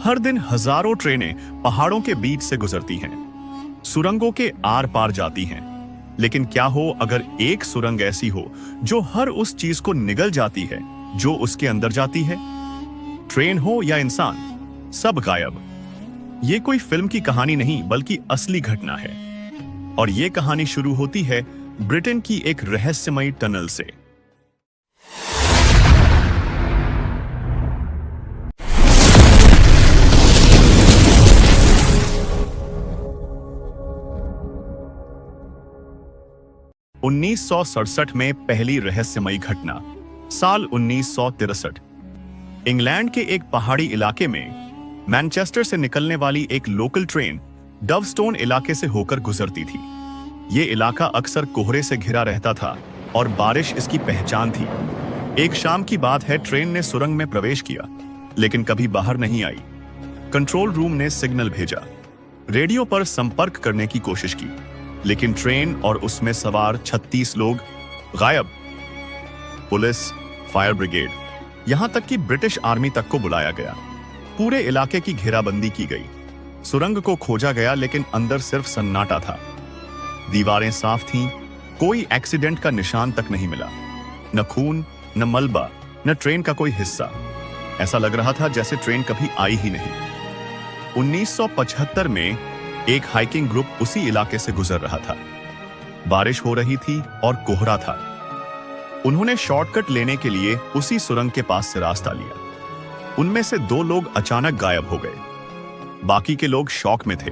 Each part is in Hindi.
हर दिन हजारों ट्रेनें पहाड़ों के बीच से गुजरती हैं, सुरंगों के आर पार जाती हैं। लेकिन क्या हो अगर एक सुरंग ऐसी हो जो हर उस चीज को निगल जाती है जो उसके अंदर जाती है? ट्रेन हो या इंसान, सब गायब। ये कोई फिल्म की कहानी नहीं बल्कि असली घटना है। और ये कहानी शुरू होती है ब्रिटेन की एक रहस्यमयी टनल से। उन्नीस में पहली रहस्यमयी घटना, साल 1963। इंग्लैंड के एक पहाड़ी इलाके में मैनचेस्टर से निकलने वाली एक लोकल ट्रेन डवस्टोन इलाके से होकर गुजरती थी। ये इलाका अक्सर कोहरे से घिरा रहता था और बारिश इसकी पहचान थी। एक शाम की बात है, ट्रेन ने सुरंग में प्रवेश किया लेकिन कभी बाहर नहीं आई। कंट्रोल रूम ने सिग्नल भेजा, रेडियो पर संपर्क करने की कोशिश की, लेकिन ट्रेन और उसमें सवार 36 लोग गायब। पुलिस, फायर ब्रिगेड, यहां तक कि ब्रिटिश आर्मी तक को बुलाया गया। पूरे इलाके की घेराबंदी की गई। सुरंग को खोजा गया लेकिन अंदर सिर्फ सन्नाटा था। दीवारें साफ थीं, कोई एक्सीडेंट का निशान तक नहीं मिला। न खून, न मलबा, न ट्रेन का कोई हिस्सा। ऐसा लग रहा था जैसे ट्रेन कभी आई ही नहीं। 1975 में एक हाइकिंग ग्रुप उसी इलाके से गुजर रहा था। बारिश हो रही थी और कोहरा था। उन्होंने शॉर्टकट लेने के लिए उसी सुरंग के पास से रास्ता लिया। उनमें से 2 लोग अचानक गायब हो गए। बाकी के लोग शॉक में थे।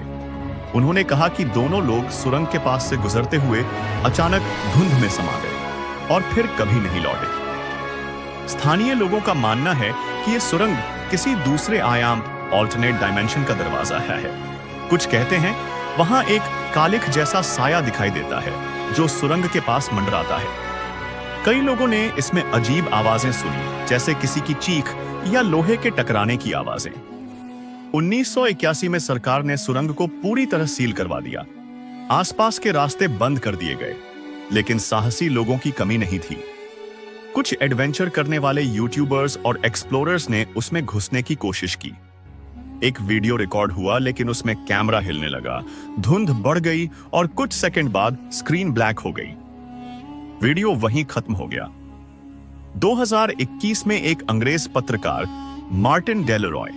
उन्होंने कहा कि दोनों लोग सुरंग के पास से गुजरते हुए अचानक धुंध में समा गए और फिर कभी नहीं लौटे। स्थानीय लोगों का मानना है कि यह सुरंग किसी दूसरे आयाम, ऑल्टरनेट डायमेंशन का दरवाजा है। कुछ कहते हैं वहां एक कालिख जैसा साया दिखाई देता है जो सुरंग के पास मंडराता है। कई लोगों ने इसमें अजीब आवाजें सुनी, जैसे किसी की चीख या लोहे के टकराने की आवाजें। 1981 में सरकार ने सुरंग को पूरी तरह सील करवा दिया। आसपास के रास्ते बंद कर दिए गए, लेकिन साहसी लोगों की कमी नहीं थी। कुछ एडवेंचर करने वाले यूट्यूबर्स और एक्सप्लोरर्स ने उसमें घुसने की कोशिश की। एक वीडियो रिकॉर्ड हुआ लेकिन उसमें कैमरा हिलने लगा, धुंध बढ़ गई और कुछ सेकंड बाद स्क्रीन ब्लैक हो गई। वीडियो वहीं खत्म हो गया। 2021 में एक अंग्रेज पत्रकार मार्टिन डेलरॉय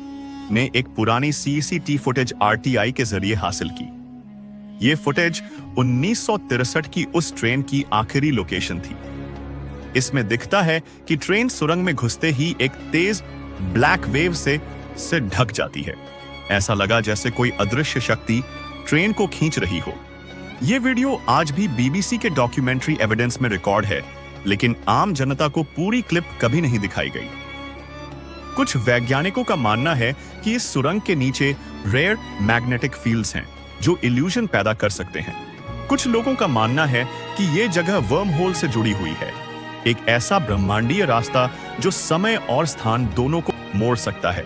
ने एक पुरानी सीसीटी फुटेज आरटीआई के जरिए हासिल की। यह फुटेज 1963 की उस ट्रेन की आखिरी लोकेशन थी। इसमें दिखता है कि ट्रेन सुरंग में घुसते ही एक तेज ब्लैक वेव से ढक जाती है। ऐसा लगा जैसे कोई अदृश्य शक्ति ट्रेन को खींच रही हो। यह वीडियो आज भी बीबीसी के डॉक्यूमेंट्री एविडेंस में रिकॉर्ड है, लेकिन आम जनता को पूरी क्लिप कभी नहीं दिखाई गई। कुछ वैज्ञानिकों का मानना है कि इस सुरंग के नीचे रेयर मैग्नेटिक फील्ड्स हैं जो इल्यूजन पैदा कर सकते हैं। कुछ लोगों का मानना है कि यह जगह वर्म होल से जुड़ी हुई है, एक ऐसा ब्रह्मांडीय रास्ता जो समय और स्थान दोनों को मोड़ सकता है।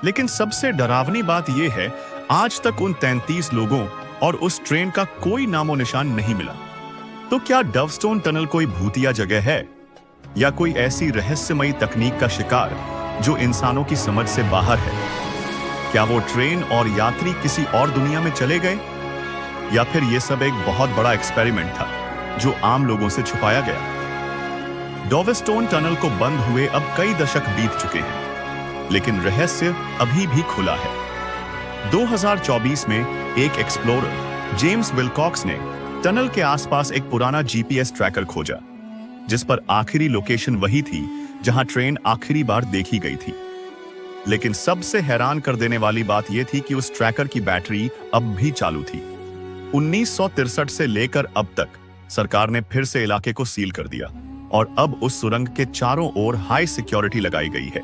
लेकिन सबसे डरावनी बात यह है, आज तक उन 33 लोगों और उस ट्रेन का कोई नामो निशान नहीं मिला। तो क्या डवस्टोन टनल कोई भूतिया जगह है या कोई ऐसी रहस्यमयी तकनीक का शिकार जो इंसानों की समझ से बाहर है? क्या वो ट्रेन और यात्री किसी और दुनिया में चले गए, या फिर यह सब एक बहुत बड़ा एक्सपेरिमेंट था जो आम लोगों से छुपाया गया? डवस्टोन टनल को बंद हुए अब कई दशक बीत चुके हैं, लेकिन रहस्य अभी भी खुला है। 2024 में एक एक्सप्लोरर जेम्स विलकॉक्स ने टनल के आसपास एक पुराना जीपीएस ट्रैकर खोजा, जिस पर आखिरी लोकेशन वही थी जहां ट्रेन आखिरी बार देखी गई थी। लेकिन सबसे हैरान कर देने वाली बात यह थी कि उस ट्रैकर की बैटरी अब भी चालू थी। 1963 से लेकर अब तक सरकार ने फिर से इलाके को सील कर दिया और अब उस सुरंग के चारों ओर हाई सिक्योरिटी लगाई गई है।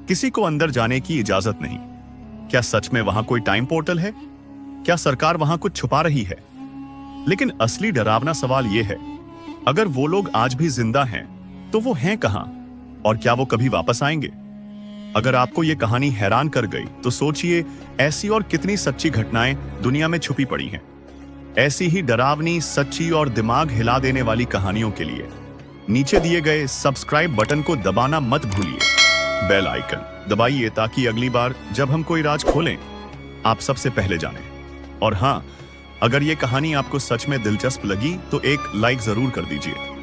किसी को अंदर जाने की इजाजत नहीं। क्या सच में वहां कोई टाइम पोर्टल है? क्या सरकार वहां कुछ छुपा रही है? लेकिन असली डरावना सवाल यह है, अगर वो लोग आज भी जिंदा हैं, तो वो हैं कहां और क्या वो कभी वापस आएंगे? अगर आपको यह कहानी हैरान कर गई तो सोचिए ऐसी और कितनी सच्ची घटनाएं दुनिया में छुपी पड़ी हैं। ऐसी ही डरावनी, सच्ची और दिमाग हिला देने वाली कहानियों के लिए नीचे दिए गए सब्सक्राइब बटन को दबाना मत भूलिए। बेल आइकन दबाइए ताकि अगली बार जब हम कोई राज खोलें आप सबसे पहले जानें। और हाँ, अगर ये कहानी आपको सच में दिलचस्प लगी तो एक लाइक जरूर कर दीजिए।